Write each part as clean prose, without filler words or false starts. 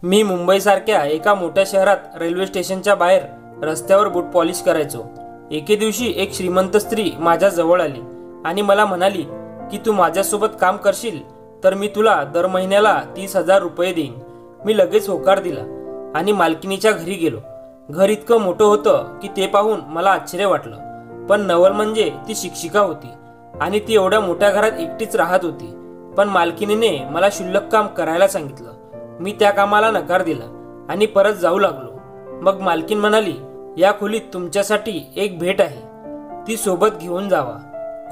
मी मुंबईसारख्या एका मोठ्या शहरात रेल्वे स्टेशनच्या बाहेर रस्त्यावर बूट पॉलिश करायचो। एके दिवशी एक श्रीमंत स्त्री माझ्या जवळ आली आणि मला म्हणाली की तू माझ्यासोबत काम करशील तर मी तुला दर महिन्याला 30,000 रुपये देईन। मी लगेच होकार दिला आणि मालकिनीच्या घरी गेलो। घर इतकं मोठं होतं की ते पाहून मला आश्चर्य वाटलं, पण नवल म्हणजे ती शिक्षिका होती आणि ती एवढ्या मोठ्या घरात एकटीच राहत होती। पण मालकिनीने मला क्षुल्लक काम करायला सांगितलं। मी त्या कामाला नकार दिला आणि परत जाऊ लागलो। मग मालकीन म्हणाली, या खोलीत तुमच्यासाठी एक भेट आहे, ती सोबत घेऊन जावा।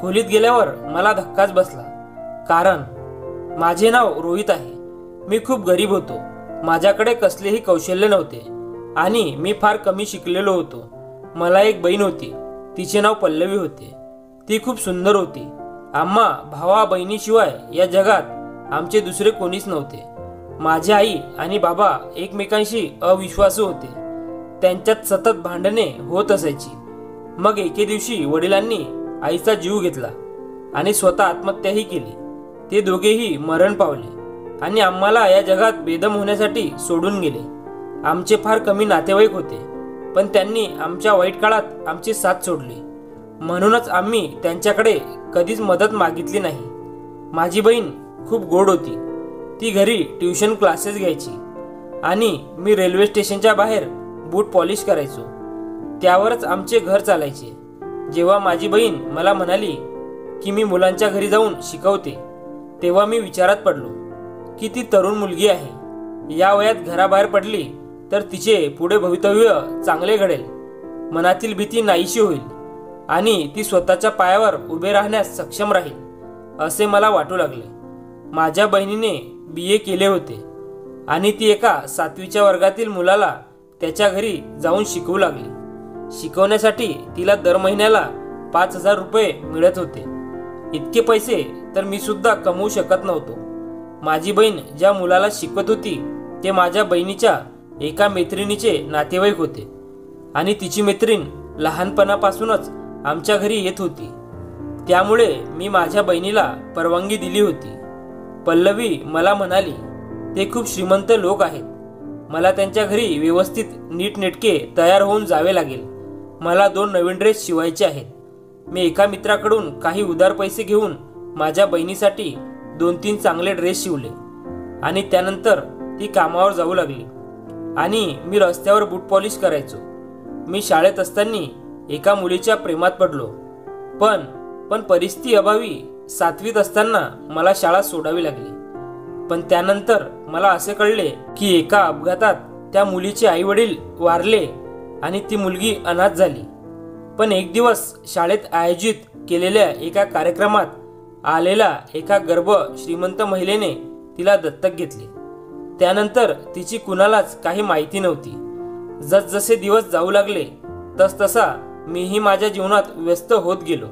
खोलीत गेल्यावर मला धक्काच बसला, कारण माझे नाव रोहित आहे। मी खूप गरीब होतो, माझ्याकडे कसलेही कौशल्य नव्हते आणि मी फार कमी शिकलेलो होतो। मला एक बहीण होती, तिचे नाव पल्लवी होते। ती खूप सुंदर होती। आम्हा भावा बहिणीशिवाय या जगात आमचे दुसरे कोणीच नव्हते। माझी आई आणि बाबा एकमेकांशी अविश्वासू होते, त्यांच्यात सतत भांडणे होत असायची। मग एके दिवशी वडिलांनी आईचा जीव घेतला आणि स्वतः आत्महत्याही केली। ते दोघेही मरण पावले आणि आम्हाला या जगात बेदम होण्यासाठी सोडून गेले। आमचे फार कमी नातेवाईक होते, पण त्यांनी आमच्या वाईट काळात आमची साथ सोडली, म्हणूनच आम्ही त्यांच्याकडे कधीच मदत मागितली नाही। माझी बहीण खूप गोड होती। ती घरी ट्युशन क्लासेस घ्यायची आणि मी रेल्वे स्टेशनच्या बाहेर बूट पॉलिश करायचो, त्यावरच आमचे घर चालायचे। जेव्हा माझी बहीण मला म्हणाली की मी मुलांच्या घरी जाऊन शिकवते, तेव्हा मी विचारात पडलो की ती तरुण मुलगी आहे, या वयात घराबाहेर पडली तर तिचे पुढे भवितव्य चांगले घडेल, मनातील भीती नाहीशी होईल आणि ती स्वतःच्या पायावर उभे राहण्यास सक्षम राहील असे मला वाटू लागले। माझ्या बहिणीने BA केले होते आणि ती एका 7वीच्या वर्गातील मुलाला त्याच्या घरी जाऊन शिकवू लागली। शिकवण्यासाठी तिला दर महिन्याला 5,000 रुपये मिळत होते। इतके पैसे तर मी सुद्धा कमवू शकत नव्हतो। माझी बहीण ज्या मुलाला शिकवत होती ते माझ्या बहिणीच्या एका मैत्रिणीचे नातेवाईक होते आणि तिची मैत्रीण लहानपणापासूनच आमच्या घरी येत होती, त्यामुळे मी माझ्या बहिणीला परवानगी दिली होती। पल्लवी मला म्हणाली, ते खूप श्रीमंत लोक आहेत, मला त्यांच्या घरी व्यवस्थित नीटनेटके तयार होऊन जावे लागेल। मला 2 नवीन ड्रेस शिवायचे आहेत। मी एका मित्राकडून काही उधार पैसे घेऊन माझ्या बहिणीसाठी 2-3 चांगले ड्रेस शिवले आणि त्यानंतर ती कामावर जाऊ लागली आणि मी रस्त्यावर बूट पॉलिश करायचो। मी शाळेत असताना एका मुलीच्या प्रेमात पडलो, पण परिस्थिती अभावी 7वीत असताना मला शाळा सोडावी लागली। पण त्यानंतर मला असे कळले की एका अपघातात त्या मुलीचे आई वडील वारले आणि ती मुलगी अनाथ झाली। पण एक दिवस शाळेत आयोजित केलेल्या एका कार्यक्रमात आलेल्या एका श्रीमंत महिलेने तिला दत्तक घेतले। त्यानंतर तिची कुणालाच काही माहिती नव्हती। जसजसे दिवस जाऊ लागले तसतसा मीही माझ्या जीवनात व्यस्त होत गेलो।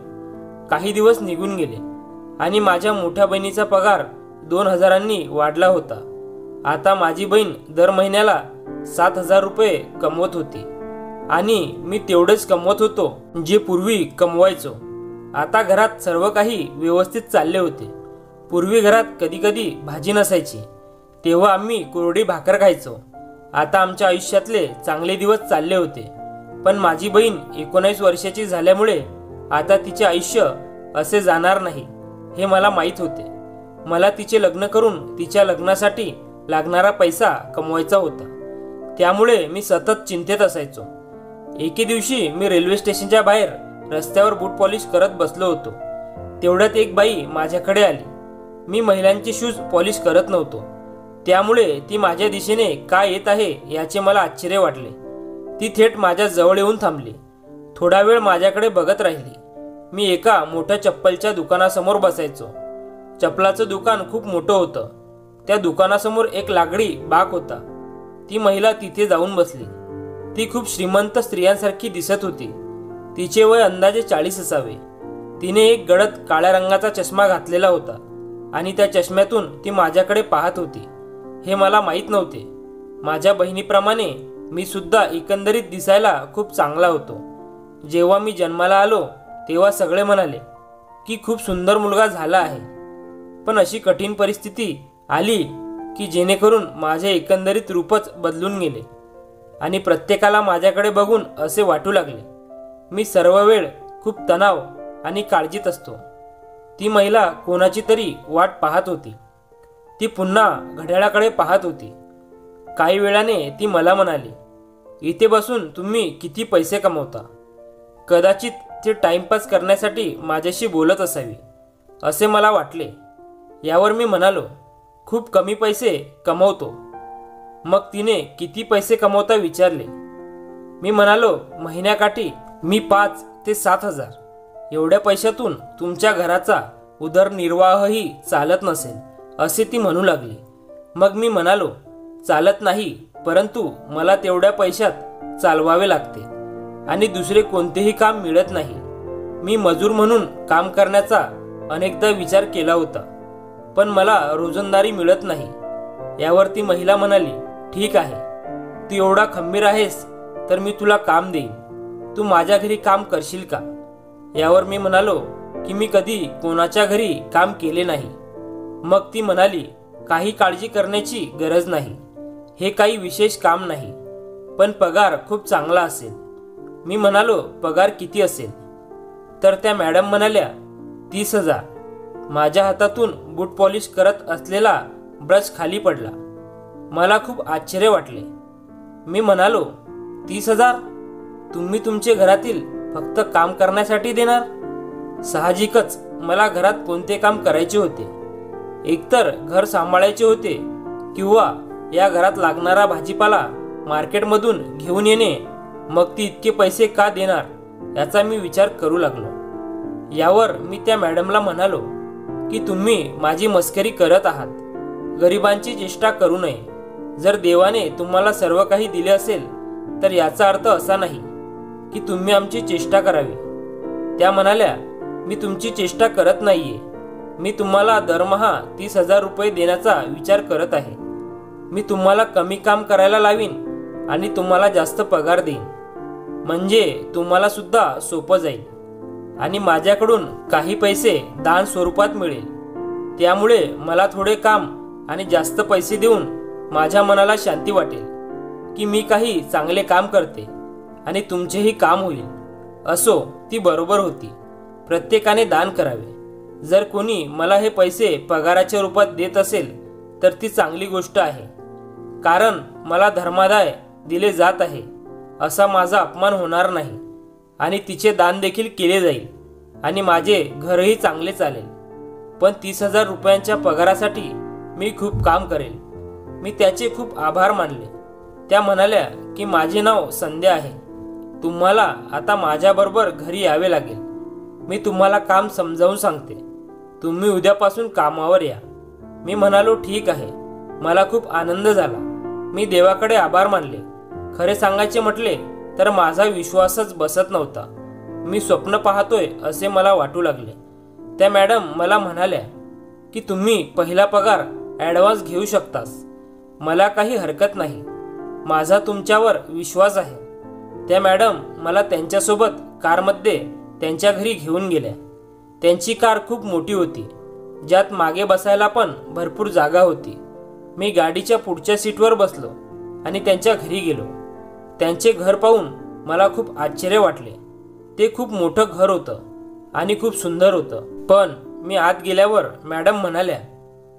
काही दिवस निघून गेले आणि माझ्या मोठ्या बहिणीचा पगार 2,000नी वाढला होता। आता माझी बहीण दर महिन्याला 7,000 रुपये कमवत होती आणि मी तेवढेच कमवत होतो जे पूर्वी कमवायचो। आता घरात सर्व काही व्यवस्थित चालले होते। पूर्वी घरात कधी भाजी नसायची, तेव्हा आम्ही कोरडी भाकर खायचो। आता आमच्या आयुष्यातले चांगले दिवस चालले होते, पण माझी बहीण 19 वर्षाची झाल्यामुळे आता तिचे आयुष्य असे जाणार नाही हे मला माहीत होते। मला तिचे लग्न करून तिच्या लग्नासाठी लागणारा पैसा कमवायचा होता, त्यामुळे मी सतत चिंतेत असायचो। एके दिवशी मी रेल्वे स्टेशनच्या बाहेर रस्त्यावर बूट पॉलिश करत बसलो होतो, तेवढ्यात एक बाई माझ्याकडे आली। मी महिलांचे शूज पॉलिश करत नव्हतो, त्यामुळे ती माझ्या दिशेने काय येत आहे याचे मला आश्चर्य वाटले। ती थेट माझ्या जवळ येऊन थांबली, थोडा वेळ माझ्याकडे बघत राहिली। मी एका मोठ्या चप्पलच्या दुकानासमोर बसायचो। चप्पलाचं दुकान खूप मोठं होतं। त्या दुकानासमोर एक लाकडी बाक होता। ती महिला तिथे जाऊन बसली। ती खूप श्रीमंत स्त्रियांसारखी दिसत होती। तिचे वय अंदाजे 40 असावे। तिने एक गडद काळ्या रंगाचा चष्मा घातलेला होता आणि त्या चष्म्यातून ती माझ्याकडे पाहत होती हे मला माहीत नव्हते। माझ्या बहिणीप्रमाणे मी सुद्धा एकंदरीत दिसायला खूप चांगला होतो। जेव्हा मी जन्माला आलो तेव्हा सगळे म्हणाले की खूप सुंदर मुलगा झाला आहे, पण अशी कठीण परिस्थिती आली की जेणेकरून माझे एकंदरीत रूपच बदलून गेले आणि प्रत्येकाला माझ्याकडे बघून असे वाटू लागले मी सर्व वेळ खूप तणाव आणि काळजीत असतो. ती महिला कोणाची तरी वाट पाहत होती. ती पुन्हा घड्याळाकडे पाहत होती. काही वेळाने ती मला म्हणाली, इथे बसून तुम्ही किती पैसे कमवता? कदाचित ती टाइमपास करण्यासाठी माझ्याशी बोलत असावी असे मला वाटले. यावर मी म्हणालो, खूप कमी पैसे कमवतो. मग तिने किती पैसे कमवता विचारले. मी म्हणालो, महिन्याकाठी मी 5 ते 7 हजार. एवढ्या पैशातून तुमच्या घराचा उदरनिर्वाहही चालत नसेल असे ती म्हणू लागली. मग मी म्हणालो, चालत नाही, परंतु मला तेवढ्या पैशात चालवावे लागते आणि दुसरे कोणतेही काम मिळत नाही. मी मजूर म्हणून काम करण्याचा अनेकदा विचार केला होता, पण मला रोजंदारी मिळत नाही. यावर ती महिला म्हणाली, ठीक आहे, तू एवढा खंबीर आहेस तर मी तुला काम देईन. तू माझ्या घरी काम करशील का? यावर मी म्हणालो की मी कधी कोणाच्या घरी काम केले नाही. मग ती म्हणाली, काही काळजी करण्याची गरज नाही. हे काही विशेष काम नाही, पण पगार खूप चांगला असेल. मी म्हणालो, पगार किती असेल? तर त्या मॅडम म्हणाल्या, 30,000. माझ्या हातातून बूट पॉलिश करत असलेला ब्रश खाली पडला. मला खूप आश्चर्य वाटले. मी म्हणालो, 30,000 तुम्ही तुमचे घरातील फक्त काम करण्यासाठी देणार? साहजिकच मला घरात कोणते काम करायचे होते. एकतर घर सांभाळायचे होते किंवा या घरात लागणारा भाजीपाला मार्केटमधून घेऊन येणे. मग ती इतके पैसे का देणार याचा मी विचार करू लागलो. यावर मी त्या मॅडमला म्हणालो की तुम्ही माझी मस्करी करत आहात. गरिबांची चेष्टा करू नये. जर देवाने तुम्हाला सर्व काही दिले असेल तर याचा अर्थ असा नाही की तुम्ही आमची चेष्टा करावी. त्या म्हणाल्या, मी तुमची चेष्टा करत नाहीये. मी तुम्हाला दरमहा 30,000 रुपये देण्याचा विचार करत आहे. मी तुम्हाला कमी काम करायला लावीन आणि तुम्हाला जास्त पगार देईन. म्हणजे तुम्हाला सुद्धा सोपं जाईल आणि माझ्याकडून काही पैसे दान स्वरूपात मिळेल. त्यामुळे मला थोडे काम आणि जास्त पैसे देऊन माझ्या मनाला शांती वाटेल की मी काही चांगले काम करते आणि तुमचेही काम होईल. असो, ती बरोबर होती. प्रत्येकाने दान करावे. जर कोणी मला हे पैसे पगाराच्या रूपात देत असेल तर ती चांगली गोष्ट आहे, कारण मला धर्मादाय दिले जात आहे असा माझा अपमान होणार नाही आणि तिचे दान देखील केले जाईल आणि माझे घरही चांगले चालेल. पण 30,000 रुपयांच्या पगारासाठी मी खूप काम करेल. मी त्याचे खूप आभार मानले. त्या म्हणाल्या की माझे नाव संध्या आहे. तुम्हाला आता माझ्याबरोबर घरी यावे लागेल. मी तुम्हाला काम समजावून सांगते. तुम्ही उद्यापासून कामावर या. मी म्हणालो, ठीक आहे. मला खूप आनंद झाला. मी देवाकडे आभार मानले. खरे सांगायचे म्हटले तर माझा विश्वासच बसत नव्हता. मी स्वप्न पाहतोय असे मला वाटू लागले. त्या मॅडम मला म्हणाल्या की तुम्ही पहिला पगार ॲडव्हान्स घेऊ शकतास. मला काही हरकत नाही. माझा तुमच्यावर विश्वास आहे. त्या मॅडम मला त्यांच्यासोबत कारमध्ये त्यांच्या घरी घेऊन गेल्या. त्यांची कार खूप मोठी होती, ज्यात मागे बसायला पण भरपूर जागा होती. मी गाडीच्या पुढच्या सीटवर बसलो आणि त्यांच्या घरी गेलो. त्यांचे घर पाहून मला खूप आश्चर्य वाटले. ते खूप मोठं घर होतं आणि खूप सुंदर होतं. पण मी आत गेल्यावर मॅडम म्हणाल्या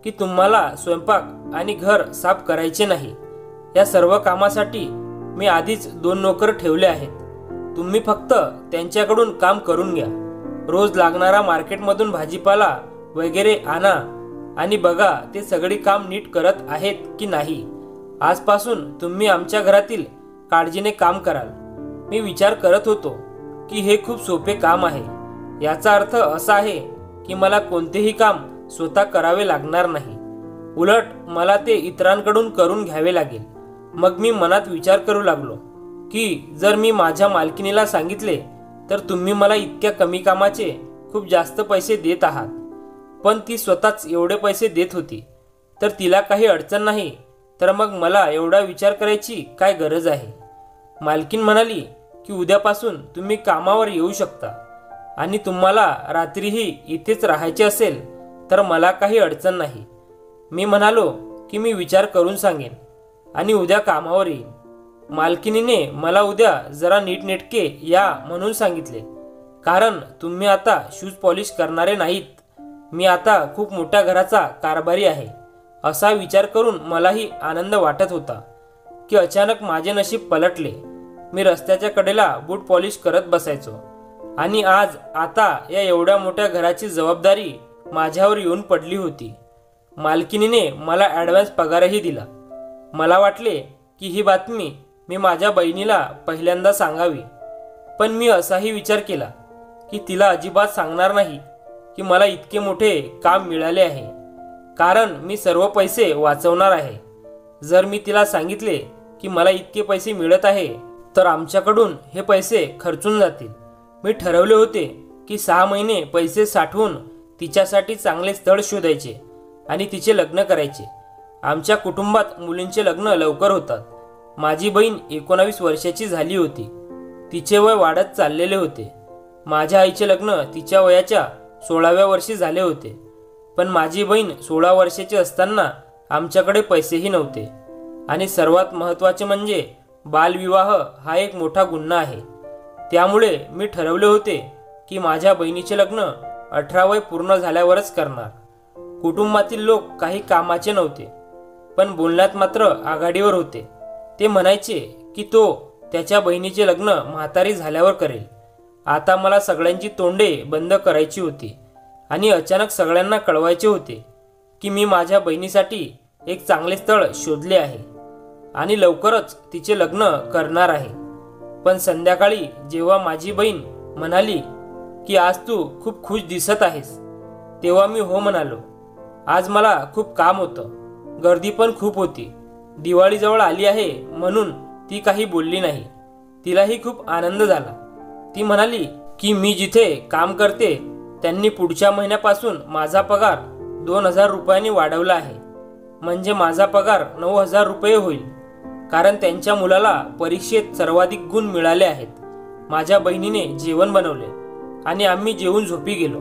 की तुम्हाला स्वयंपाक आणि घर साफ करायचे नाही. या सर्व कामासाठी मी आधीच 2 नोकर ठेवले आहेत. तुम्ही फक्त त्यांच्याकडून काम करून घ्या. रोज लागणारा मार्केटमधून भाजीपाला वगैरे आणा आणि बघा ते सगळी काम नीट करत आहेत की नाही. आजपासून तुम्ही आमच्या घरातील काळजीने काम कराल. मी विचार करत होतो की हे खूप सोपे काम आहे. याचा अर्थ असा आहे की मला कोणतेही काम स्वतः करावे लागणार नाही. उलट मला ते इतरांकडून करून घ्यावे लागेल. मग मी मनात विचार करू लागलो की जर मी माझ्या मालकिनीला सांगितले तर तुम्ही मला इतक्या कमी कामाचे खूप जास्त पैसे देत आहात, पण ती स्वतःच एवढे पैसे देत होती, तर तिला काही अडचण नाही, तर मग मला एवढा विचार करायची काय गरज आहे. मालकीन म्हणाली की उद्यापासून तुम्ही कामावर येऊ शकता आणि तुम्हाला रात्रीही इथेच राहायचे असेल तर मला काही अडचण नाही. मी म्हणालो की मी विचार करून सांगेन आणि उद्या कामावर येईन. मालकिनीने मला उद्या जरा नीटनेटके या म्हणून सांगितले, कारण तुम्ही आता शूज पॉलिश करणारे नाहीत. मी आता खूप मोठ्या घराचा कारभारी आहे. असा विचार करून मलाही आनंद वाटत होता की अचानक माझे नशीब पलटले. मी रस्त्याच्या कडेला बूट पॉलिश करत बसायचो आणि आज आता या एवढ्या मोठ्या घराची जबाबदारी माझ्यावर येऊन पडली होती. मालकिनीने मला ॲडव्हान्स पगारही दिला. मला वाटले की ही बातमी मी माझ्या बहिणीला पहिल्यांदा सांगावी, पण मी असाही विचार केला की तिला अजिबात सांगणार नाही की मला इतके मोठे काम मिळाले आहे, कारण मी सर्व पैसे वाचवणार आहे. जर मी तिला सांगितले की मला इतके पैसे मिळत आहे तर आमच्याकडून हे पैसे खर्चून जातील. मी ठरवले होते की 6 महिने पैसे साठवून तिच्यासाठी चांगले स्थळ शोधायचे आणि तिचे लग्न करायचे. आमच्या कुटुंबात मुलींचे लग्न लवकर होतात. माझी बहीण 19 वर्षाची झाली होती. तिचे वय वाढत चाललेले होते. माझ्या आईचे लग्न तिच्या वयाच्या 16व्या वर्षी झाले होते, पण माझी बहीण 16 वर्षाची असताना आमच्याकडे पैसेही नव्हते. आणि सर्वात महत्त्वाचे म्हणजे बालविवाह हा एक मोठा गुन्हा आहे. त्यामुळे मी ठरवले होते की माझ्या बहिणीचे लग्न 18 वय पूर्ण झाल्यावरच करणार. कुटुंबातील लोक काही कामाचे नव्हते, पण बोलण्यात मात्र आघाडीवर होते. ते म्हणायचे की तो त्याच्या बहिणीचे लग्न म्हातारी झाल्यावर करेल. आता मला सगळ्यांची तोंडे बंद करायची होती आणि अचानक सगळ्यांना कळवायचे होते की मी माझ्या बहिणीसाठी एक चांगले स्थळ शोधले आहे आणि लवकरच तिचे लग्न करणार आहे. पण संध्याकाळी जेव्हा माझी बहीण म्हणाली की आज तू खूप खुश दिसत आहेस, तेव्हा मी हो म्हणालो. आज मला खूप काम होतं, गर्दी पण खूप होती. दिवाळी जवळ आली आहे म्हणून ती काही बोलली नाही. तिलाही खूप आनंद झाला. ती म्हणाली की मी जिथे काम करते त्यांनी पुढच्या महिन्यापासून माझा पगार 2000 रुपयांनी वाढवला आहे. म्हणजे माझा पगार 9000 रुपये होईल, कारण त्यांच्या मुलाला परीक्षेत सर्वाधिक गुण मिळाले आहेत. माझ्या बहिणीने जेवण बनवले आणि आम्ही जेवून झोपी गेलो.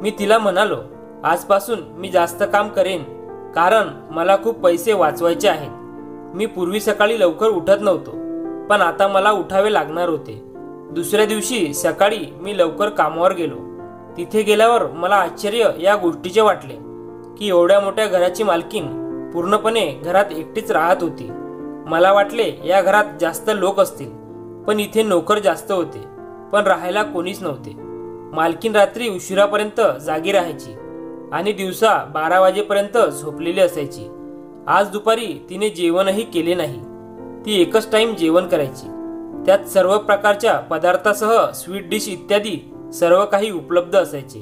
मी तिला म्हणालो, आजपासून मी जास्त काम करेन, कारण मला खूप पैसे वाचवायचे आहेत. मी पूर्वी सकाळी लवकर उठत नव्हतो, पण आता मला उठावे लागणार होते. दुसऱ्या दिवशी सकाळी मी लवकर कामावर गेलो. तिथे गेल्यावर मला आश्चर्य या गोष्टीचे वाटले की एवढ्या मोठ्या घराची मालकीण पूर्णपणे घरात एकटीच राहत होती. मला वाटले या घरात जास्त लोक असतील, पण इथे नोकर जास्त होते, पण राहायला कोणीच नव्हते. मालकीण रात्री उशिरापर्यंत जागी राहायची आणि दिवसा 12 वाजेपर्यंत झोपलेली असायची. आज दुपारी तिने जेवणही केले नाही. ती एकच टाइम जेवण करायची. त्यात सर्व प्रकारच्या पदार्थासह स्वीट डिश इत्यादी सर्व काही उपलब्ध असायचे.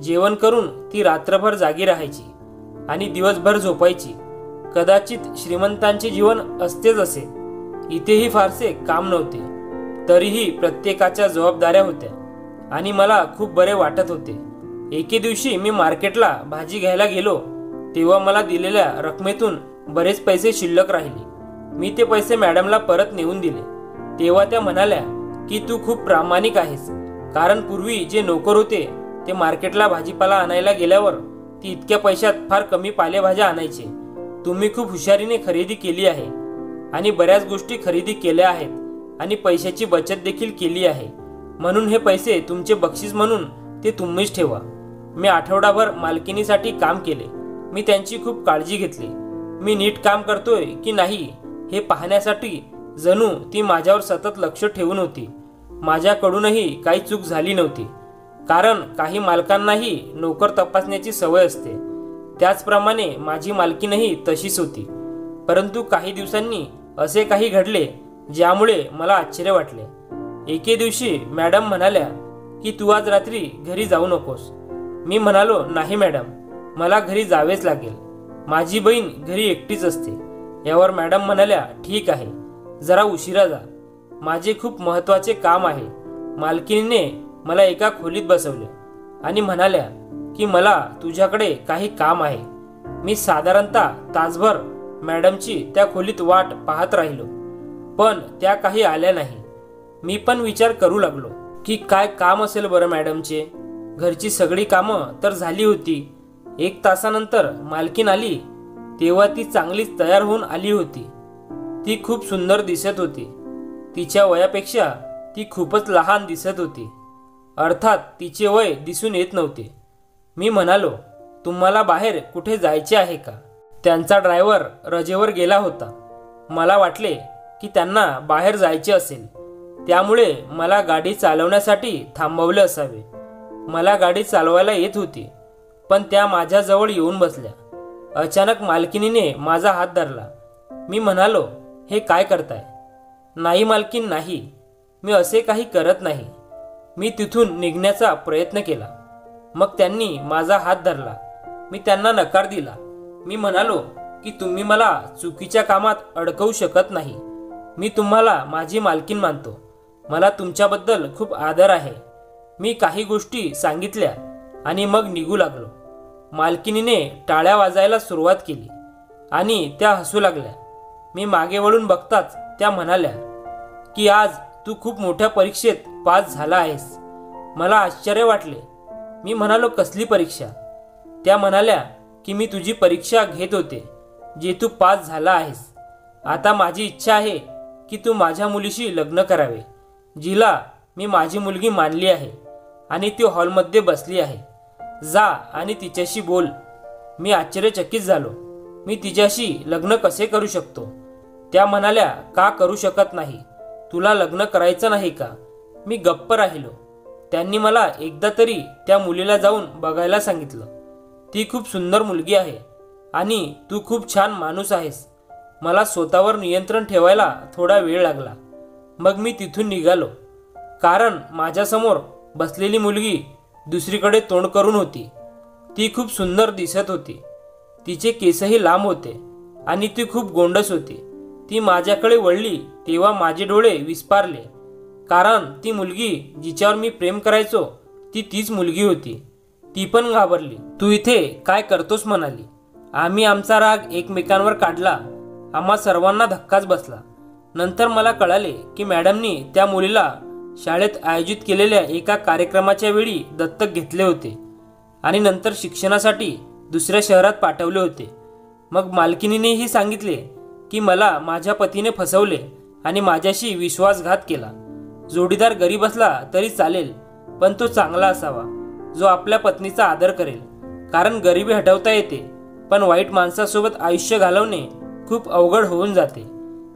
जेवण करून ती रात्रभर जागी राहायची आणि दिवसभर झोपायची. कदाचित श्रीमंतांचे जीवन असतेच असे. इथेही फारसे काम नव्हते, तरीही प्रत्येकाच्या जबाबदाऱ्या होत्या आणि मला खूप बरे वाटत होते. एके दिवशी मी मार्केटला भाजी घ्यायला गेलो, तेव्हा मला दिलेल्या रकमेतून बरेच पैसे शिल्लक राहिले. मी ते पैसे मॅडमला परत नेऊन दिले. तेव्हा त्या म्हणाल्या की तू खूप प्रामाणिक आहेस, कारण पूर्वी जे नोकर होते ते मार्केटला भाजीपाला आणायला गेल्यावर ती इतक्या पैशात फार कमी पालेभाज्या आणायचे. तुम्ही खूप हुशारीने खरेदी केली आहे आणि बऱ्याच गोष्टी खरेदी केल्या आहेत आणि पैशाची बचत देखील केली आहे. म्हणून हे पैसे तुमचे बक्षीस म्हणून ते तुम्हीच ठेवा. मी आठवडाभर मालकिनीसाठी काम केले. मी त्यांची खूप काळजी घेतली. मी नीट काम करतोय की नाही हे पाहण्यासाठी जणू ती माझ्यावर सतत लक्ष ठेवून होती. माझ्याकडूनही काही चूक झाली नव्हती, कारण काही मालकांनाही नोकर तपासण्याची सवय असते. त्याचप्रमाणे माझी मालकीनही तशीच होती. परंतु काही दिवसांनी असे काही घडले ज्यामुळे मला आश्चर्य वाटले. एके दिवशी मॅडम म्हणाल्या की तू आज रात्री घरी जाऊ नकोस. मी म्हणालो, नाही मॅडम, मला घरी जावेच लागेल. माझी बहीण घरी एकटीच असते. यावर मॅडम म्हणाल्या, ठीक आहे, जरा उशिरा जा, माझे खूप महत्त्वाचे काम आहे. मालकीने मला एका खोलीत बसवले आणि म्हणाल्या की मला तुझ्याकडे काही काम आहे. मी साधारणतः तासभर मॅडमची त्या खोलीत वाट पाहत राहिलो, पण त्या काही आल्या नाही. मी पण विचार करू लागलो की काय काम असेल बरं मॅडमचे. घरची सगळी कामं तर झाली होती. 1 तासानंतर मालकीन आली. तेव्हा ती चांगलीच तयार होऊन आली होती. ती खूप सुंदर दिसत होती. तिच्या वयापेक्षा ती खूपच लहान दिसत होती. अर्थात तिचे वय दिसून येत नव्हते. मी म्हणालो, तुम्हाला बाहेर कुठे जायचे आहे का? त्यांचा ड्रायव्हर रजेवर गेला होता. मला वाटले की त्यांना बाहेर जायचे असेल, त्यामुळे मला गाडी चालवण्यासाठी थांबवले असावे. मला गाडी चालवायला येत होती, पण त्या माझ्याजवळ येऊन बसल्या. अचानक मालकिनीने माझा हात धरला. मी म्हणालो, हे काय करताय? नाही मालकीन, नाही, मी असे काही करत नाही. मी तिथून निघण्याचा प्रयत्न केला. मग त्यांनी माझा हात धरला. मी त्यांना नकार दिला. मी म्हणालो की तुम्ही मला चुकीच्या कामात अडकवू शकत नाही. मी तुम्हाला माझी मालकीन मानतो. मला तुमच्याबद्दल खूप आदर आहे. मी काही गोष्टी सांगितल्या आणि मग निघू लागलो. मालकिनीने टाळ्या वाजायला सुरुवात केली आणि त्या हसू लागल्या. मी मागे वळून बघताच त्या म्हणाल्या की आज तू खूप मोठ्या परीक्षेत पास झाला आहेस. मला आश्चर्य वाटले. मी म्हणालो, कसली परीक्षा? त्या म्हणाल्या की मी तुझी परीक्षा घेत होते, जे तू पास झाला आहेस. आता माझी इच्छा आहे की तू माझ्या मुलीशी लग्न करावे, जिला मी माझी मुलगी मानली आहे आणि ती हॉलमध्ये बसली आहे. जा आणि तिच्याशी बोल. मी आश्चर्यचकित झालो. मी तिच्याशी लग्न कसे करू शकतो? त्या म्हणाल्या, का करू शकत नाही? तुला लग्न करायचं नाही का? मी गप्प राहिलो. त्यांनी मला एकदा तरी त्या मुलीला जाऊन बघायला सांगितलं. ती खूप सुंदर मुलगी आहे आणि तू खूप छान माणूस आहेस. मला स्वतःवर नियंत्रण ठेवायला थोडा वेळ लागला. मग मी तिथून निघालो, कारण माझ्यासमोर बसलेली मुलगी दुसरीकडे तोंड करून होती. ती खूप सुंदर दिसत होती. तिचे केसही लांब होते आणि ती खूप गोंडस होती. ती माझ्याकडे वळली तेव्हा माझे डोळे विस्पारले, कारण ती मुलगी जिच्यावर मी प्रेम करायचो ती तीच मुलगी होती. ती पण घाबरली. तू इथे काय करतोस म्हणाली. आम्ही आमचा राग एकमेकांवर काढला. आम्हा सर्वांना धक्काच बसला. नंतर मला कळाले की मॅडमनी त्या मुलीला शाळेत आयोजित केलेल्या एका कार्यक्रमाच्या वेळी दत्तक घेतले होते आणि नंतर शिक्षणासाठी दुसऱ्या शहरात पाठवले होते. मग मालकिनीनेही सांगितले की मला माझ्या पतीने फसवले आणि माझ्याशी विश्वासघात केला. जोडीदार गरीब असला तरी चालेल, पण तो चांगला असावा, जो आपल्या पत्नीचा आदर करेल. कारण गरिबी हटवता येते, पण वाईट माणसासोबत आयुष्य घालवणे खूप अवघड होऊन जाते.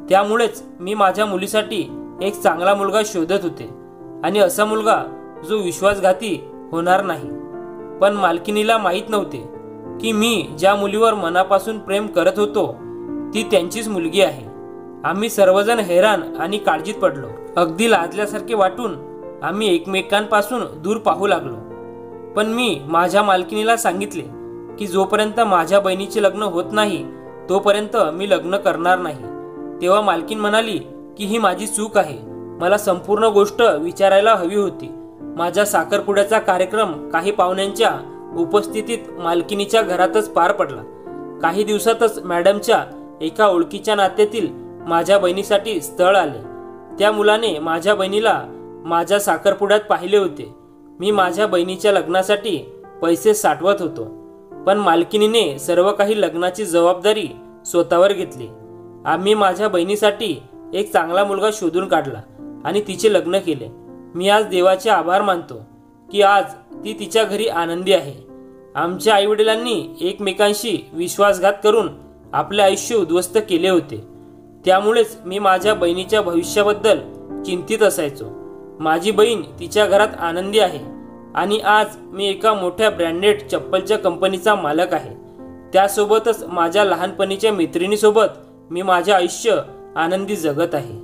त्यामुळेच मी माझ्या मुलीसाठी एक चांगला मुलगा शोधत होते आणि असा मुलगा जो विश्वासघाती होणार नाही. पण मालकिनीला माहीत नव्हते की मी ज्या मुलीवर मनापासून प्रेम करत होतो ती त्यांचीच मुलगी आहे. आम्ही सर्वजण हैराण आणि काळजीत पडलो. अगदी लाजल्यासारखे वाटून आम्ही एकमेकांपासून दूर पाहू लागलो. पण मी माझ्या मालकिनीला सांगितले की जोपर्यंत माझ्या बहिणीचे लग्न होत नाही तोपर्यंत मी लग्न करणार नाही. तेव्हा मालकीन म्हणाली की ही माझी चूक आहे. मला संपूर्ण गोष्ट विचारायला हवी होती. माझ्या साखरपुड्याचा कार्यक्रम काही पाहुण्यांच्या उपस्थितीत मालकिनीच्या घरातच पार पडला. काही दिवसातच मॅडमच्या एका ओळखीच्या नात्यातील माझ्या बहिणीसाठी स्थळ आले. त्या मुलाने माझ्या बहिणीला माझ्या साखरपुड्यात पाहिले होते. मी माझ्या बहिणीच्या लग्नासाठी पैसे साठवत होतो, पण मालकिनीने सर्व काही लग्नाची जबाबदारी स्वतःवर घेतली. आम्ही माझ्या बहिणीसाठी एक चांगला मुलगा शोधून काढला आणि तिचे लग्न केले. मी आज देवाचे आभार मानतो की आज ती तिच्या घरी आनंदी आहे. आमच्या आईवडिलांनी एकमेकांशी विश्वासघात करून आपले आयुष्य उद्ध्वस्त केले होते. त्यामुळेच मी माझ्या बहिणीच्या भविष्याबद्दल चिंतित असायचो. माझी बहीण तिच्या घरात आनंदी आहे आणि आज मी एका मोठ्या ब्रँडेड चप्पलच्या कंपनीचा मालक आहे. त्यासोबतच माझ्या लहानपणीच्या मैत्रिणीसोबत मी माझे आयुष्य आनंदी जगत आहे.